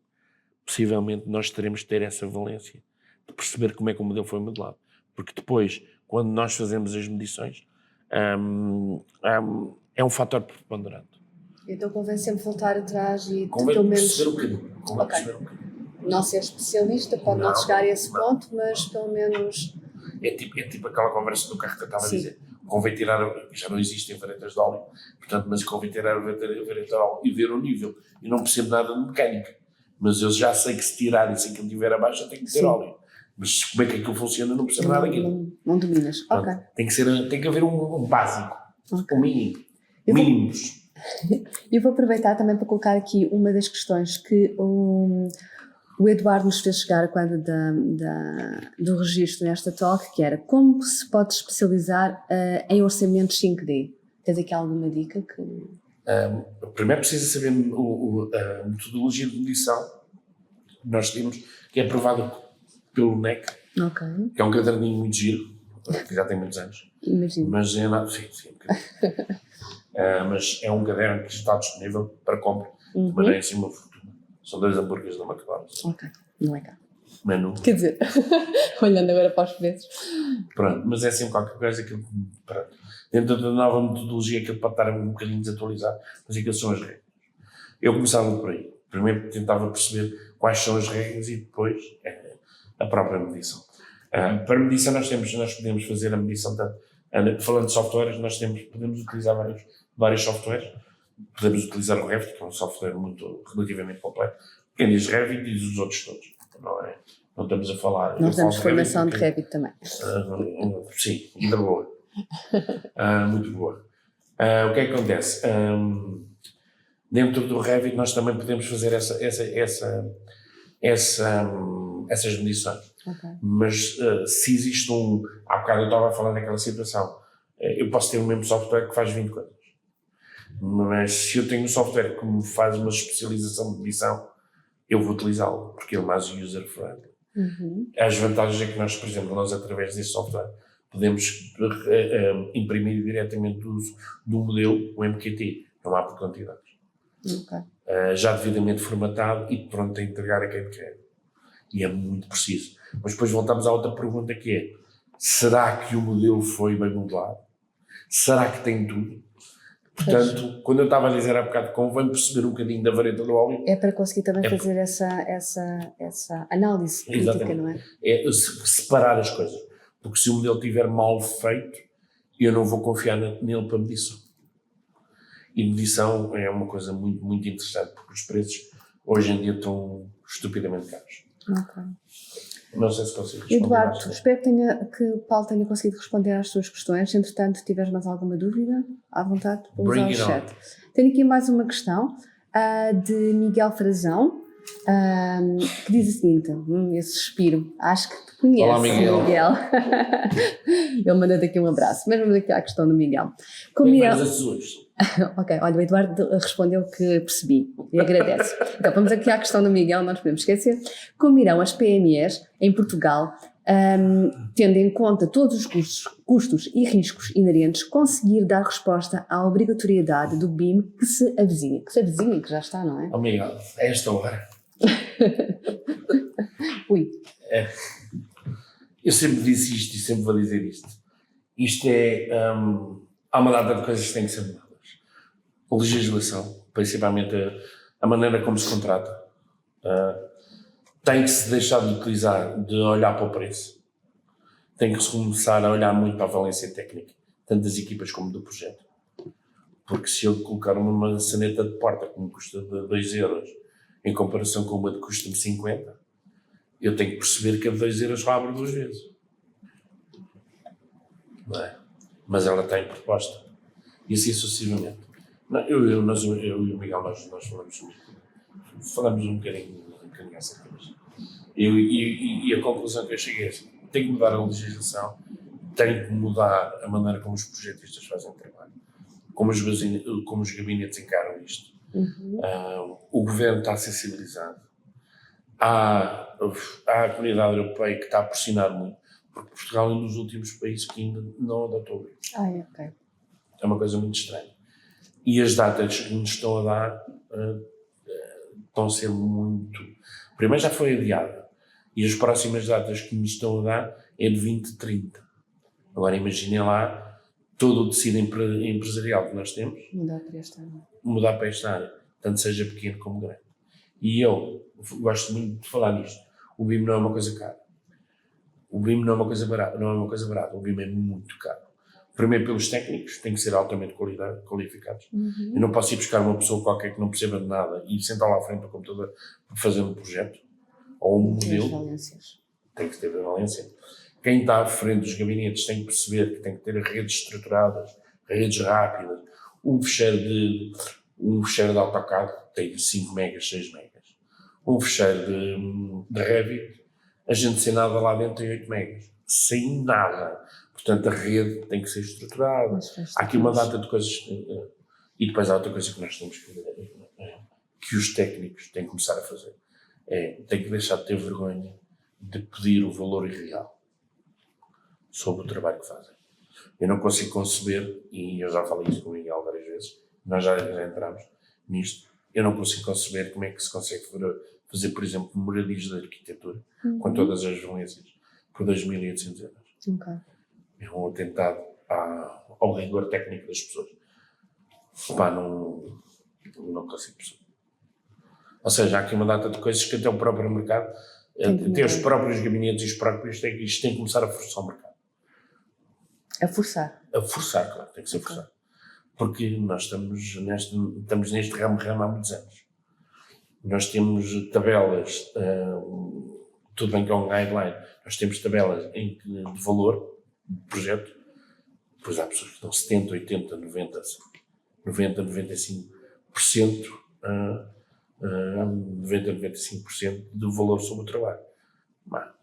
possivelmente nós teremos de ter essa valência de perceber como é que o modelo foi modelado. Porque depois, quando nós fazemos as medições, é um fator preponderante. Então convém sempre voltar atrás e pelo menos perceber um bocadinho. Não ser especialista, pode não chegar a esse ponto, mas pelo menos... É tipo aquela conversa do carro que eu estava a dizer. Convém tirar, já não existem varetas de óleo, portanto, mas convém tirar a vareta de óleo e ver o nível. Eu não percebo nada de mecânica, mas eu já sei que se tirar e se aquilo estiver abaixo, eu tenho que ter óleo. Mas como é que aquilo funciona, eu não percebo nada daquilo. Não dominas, portanto, ok. Tem que haver um básico, um mínimo. Mínimos. Eu vou aproveitar também para colocar aqui uma das questões que o Eduardo nos fez chegar quando do registro nesta talk, que era como se pode especializar em orçamentos 5D? Tens aqui alguma dica? Primeiro precisa saber a metodologia de medição que nós temos, que é aprovada pelo NEC, que é um caderninho muito giro, que já tem muitos anos. Imagino. Mas é nada, sim, mas é um caderno que está disponível para compra de maneira em cima do futuro. São 2 hambúrgueres da McDonald's. Ok, não é cá. Menu. Quer dizer, olhando agora para os preços. Pronto, mas é sempre qualquer coisa que, pronto, dentro da nova metodologia, aquilo pode estar um bocadinho desatualizado, mas aquilo são as regras. Eu começava por aí. Primeiro tentava perceber quais são as regras e depois a própria medição. Para a medição nós podemos fazer a medição, falando de softwares, podemos utilizar vários softwares. Podemos utilizar o Revit, que é um software relativamente completo. Quem diz Revit diz os outros todos. Não estamos a falar... Nós damos formação de Revit também. Sim, ainda boa. Muito boa. O que é que acontece? Dentro do Revit nós também podemos fazer essas medições. Okay. Mas se existe há bocado eu estava a falar naquela situação, eu posso ter o mesmo software que faz 20 coisas. Mas se eu tenho um software que me faz uma especialização de medição, eu vou utilizá-lo, porque ele é mais user-friendly. As vantagens é que nós, por exemplo, através desse software, podemos imprimir diretamente do modelo, o MQT, não há por quantidades. Já devidamente formatado e pronto a entregar a quem quer. E é muito preciso. Mas depois voltamos à outra pergunta, que é: será que o modelo foi bem modelado? Será que tem tudo? Portanto, quando eu estava a dizer há bocado, convém perceber um bocadinho da vareta do óleo. É para conseguir também fazer essa análise crítica, não é? É separar as coisas. Porque se o modelo estiver mal feito, eu não vou confiar nele para medição. E medição é uma coisa muito, muito interessante, porque os preços hoje em dia estão estupidamente caros. Não sei se consigo responder. Eduardo, espero que o Paulo tenha conseguido responder às suas questões. Entretanto, se tiveres mais alguma dúvida, à vontade, vamos usar o chat. Tenho aqui mais uma questão de Miguel Frazão, que diz o seguinte, esse suspiro, acho que te conhece. Olá, Miguel. Ele manda-te aqui um abraço, mas vamos aqui à questão do Miguel. Ok, olha, o Eduardo respondeu que percebi e agradece. Então, vamos aqui à questão do Miguel, não nos podemos esquecer. Como irão as PMEs em Portugal, tendo em conta todos os custos e riscos inerentes, conseguir dar resposta à obrigatoriedade do BIM que se avizinha? Que se avizinha, que já está, não é? Oh, Miguel, é esta hora. Ui. Eu sempre disse isto e sempre vou dizer isto. Isto é... há uma data de coisas que têm que ser mudadas. A legislação, principalmente a maneira como se contrata, tem que se deixar de utilizar, de olhar para o preço. Tem que se começar a olhar muito para a valência técnica, tanto das equipas como do projeto. Porque se eu colocar uma maçaneta de porta que me custa 2 euros, em comparação com uma que custa-me 50, eu tenho que perceber que a de 2 euros só abre 2 vezes. Não é? Mas ela tem proposta. E assim sucessivamente. Não, eu e o Miguel, nós falamos um bocadinho essa coisa. E a conclusão que eu cheguei é assim, tem que mudar a legislação, tem que mudar a maneira como os projetistas fazem o trabalho, como os gabinetes encaram isto. O governo está sensibilizado. Há a comunidade europeia que está a pressionar muito, porque Portugal é um dos últimos países que ainda não adotou isso. Ok. É uma coisa muito estranha. E as datas que nos estão a dar estão a ser muito... Primeiro já foi adiada. E as próximas datas que nos estão a dar é de 2030. Agora imaginem lá todo o tecido empresarial que nós temos. Mudar para esta área. Tanto seja pequeno como grande. E eu gosto muito de falar nisto. O BIM não é uma coisa cara. O BIM não é uma coisa barata. O BIM é muito caro. Primeiro pelos técnicos, têm que ser altamente qualificados. Eu não posso ir buscar uma pessoa qualquer que não perceba de nada e sentar lá à frente do computador para fazer um projeto ou um modelo. Tem que ter valência. Quem está à frente dos gabinetes tem que perceber que tem que ter redes estruturadas, redes rápidas. Um fecheiro de AutoCAD tem 5 megas, 6 megas. Um fecheiro de Revit, a gente sem nada lá dentro tem 8 megas. Sem nada. Portanto, a rede tem que ser estruturada. Há aqui uma data de coisas. E depois há outra coisa que nós temos que os técnicos têm que começar a fazer. Têm que deixar de ter vergonha de pedir o valor irreal sobre o trabalho que fazem. Eu não consigo conceber, e eu já falei isso com o Miguel várias vezes, nós já entramos nisto, eu não consigo conceber como é que se consegue fazer, por exemplo, moradias de arquitetura, com todas as valências, por 2.800 euros. Okay. É um atentado ao rigor técnico das pessoas. Pá, não consigo perceber. Ou seja, há aqui uma data de coisas que até o próprio mercado, até os próprios gabinetes e os próprios técnicos têm que começar a forçar o mercado. A forçar? A forçar, claro, tem que ser forçado. Porque nós estamos neste ramo há muitos anos. Nós temos tabelas, tudo bem que é um guideline, nós temos tabelas de valor de projeto, depois há pessoas que dão 70, 80, 90, 95%, 90, 95% do valor sobre o trabalho.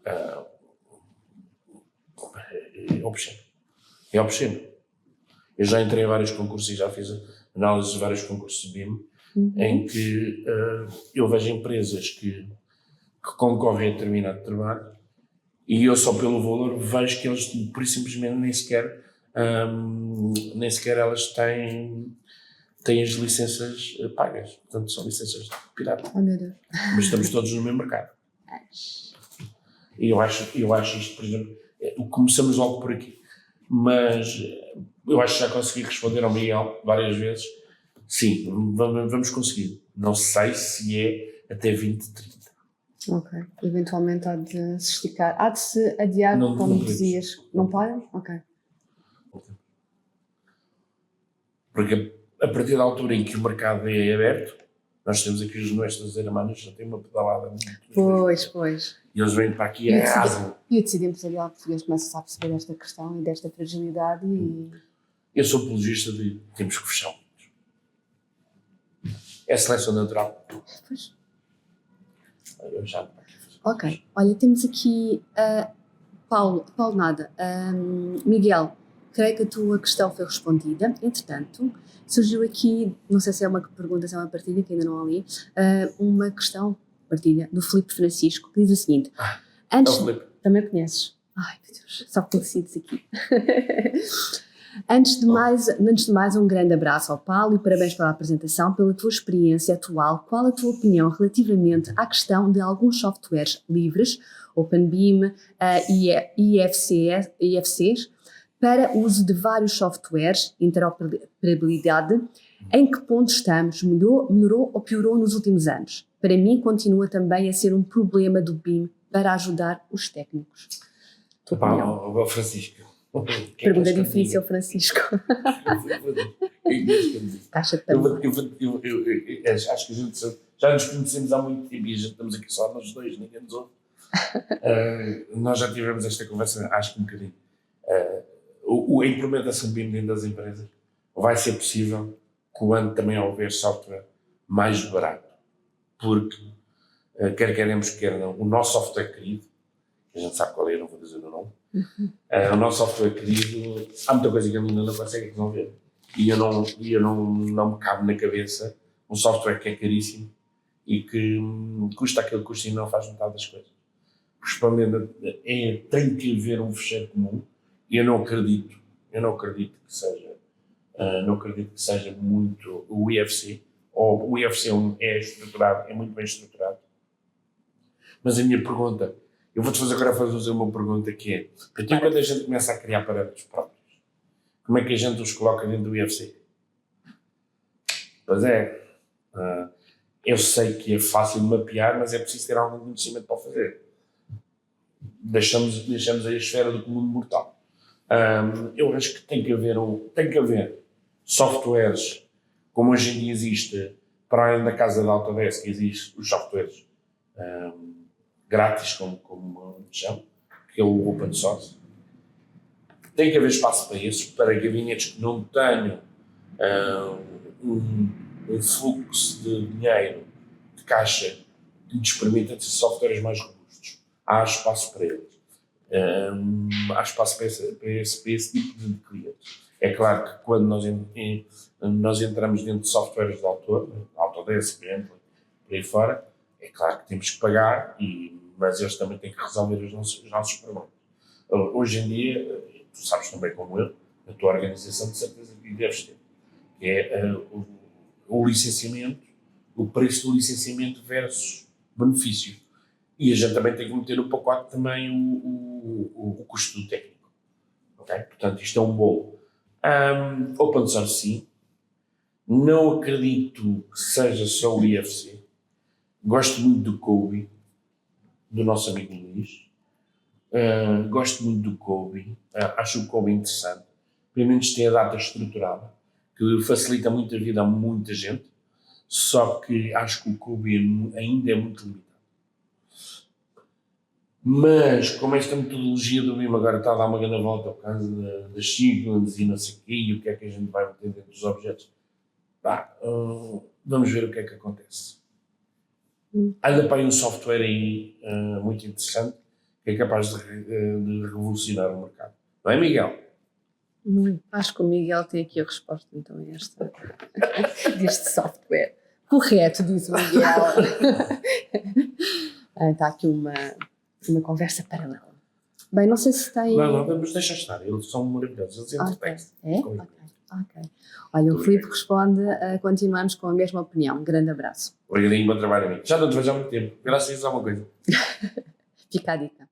É obsceno. É obsceno. Eu já entrei em vários concursos e já fiz análise de vários concursos de BIM, em que eu vejo empresas que concorrem a determinado trabalho e eu só pelo valor vejo que eles, por isso simplesmente, nem sequer elas têm as licenças pagas. Portanto, são licenças pirata. Oh, meu Deus. Mas estamos todos no mesmo mercado. E eu acho isto, por exemplo, começamos logo por aqui. Mas eu acho que já consegui responder ao Miguel várias vezes. Sim, vamos conseguir. Não sei se é até 2030. Ok. Eventualmente há de se esticar. Há de se adiar, não, como não dizias. Não podem? Ok. Porque a partir da altura em que o mercado é aberto, Nós temos aqui os nossos hermanos, já têm uma pedalada muito. Pois. E eles vêm para aqui e arrasam. E o tecido empresarial português começa a perceber esta questão e desta fragilidade e... Eu sou apologista de temos que fechar. É seleção natural. Pois. Eu já não fazer. Ok. Olha, temos aqui Paulo Nada. Miguel, creio que a tua questão foi respondida. Entretanto, surgiu aqui, não sei se é uma pergunta, se é uma partilha, que ainda não a li, uma questão, partilha, do Filipe Francisco, que diz o seguinte. Também conheces? Ai, meu Deus, só conhecidos aqui. Antes de mais, um grande abraço ao Paulo e parabéns pela apresentação, pela tua experiência atual. Qual a tua opinião relativamente à questão de alguns softwares livres, OpenBeam, IFCs, para uso de vários softwares, interoperabilidade? Em que ponto estamos? Melhorou ou piorou nos últimos anos? Para mim, continua também a ser um problema do BIM para ajudar os técnicos. Francisco. Pergunta difícil, Francisco. Caixa de acho que a gente já nos conhecemos há muito tempo e a gente estamos aqui só nós dois, ninguém nos ouve. Nós já tivemos esta conversa, acho que um bocadinho. A implementação BIM dentro das empresas vai ser possível quando também houver software mais barato. Porque, quer queremos, quer não, o nosso software querido, que a gente sabe qual é, não vou dizer o nome, o nosso software querido, há muita coisa que a menina não consegue resolver. E eu não me cabe na cabeça um software que é caríssimo e que custa aquele custo e não faz metade das coisas. Respondendo, tem que haver um fecheiro comum e eu não acredito que seja muito o IFC, ou o IFC é muito bem estruturado. Mas a minha pergunta, eu vou-te fazer uma pergunta que é, porque quando a gente começa a criar parâmetros próprios, como é que a gente os coloca dentro do IFC? Pois é, eu sei que é fácil de mapear, mas é preciso ter algum conhecimento para o fazer. Deixamos aí a esfera do comum mortal. Eu acho que tem que haver softwares, como hoje em dia existe, para além da casa da Autodesk, existem os softwares grátis, como chamam, que é o open source. Tem que haver espaço para isso, para gabinetes que não tenham um fluxo de dinheiro, de caixa, que lhes permita ter softwares mais robustos. Há espaço para eles. Há espaço para esse tipo de clientes. É claro que quando nós entramos dentro de softwares de autor, Autodesk, por exemplo, por aí fora, é claro que temos que pagar, mas eles também têm que resolver os nossos problemas. Hoje em dia, tu sabes também como eu, a tua organização de certeza que deves ter, que é o licenciamento, o preço do licenciamento versus benefício. E a gente também tem que meter no pacote também o custo do técnico. Okay? Portanto, isto é um bolo. Open source, sim. Não acredito que seja só o IFC. Gosto muito do Kobe, do nosso amigo Luís. Gosto muito do Kobe. Acho o Kobe interessante. Pelo menos tem a data estruturada, que facilita muito a vida a muita gente. Só que acho que o Kobe ainda é muito limitado. Mas, como esta metodologia do BIM agora está a dar uma grande volta por causa das sequences e não sei o quê, e o que é que a gente vai meter dentro dos objetos, vamos ver o que é que acontece. Anda para aí um software aí muito interessante, que é capaz de revolucionar o mercado. Não é, Miguel? Acho que o Miguel tem aqui a resposta, então, deste software. Correto, diz o Miguel. Está aqui uma conversa paralela. Bem, não sei se tem... Não, vamos deixar estar. Eles são maravilhosos. Eles entretêm-se. É? Ok. Olha, o Filipe responde, continuamos com a mesma opinião. Um grande abraço. Obrigadinho, bom trabalho, amigo. Já não te vejo há muito tempo. Graças a alguma coisa. Fica a dica.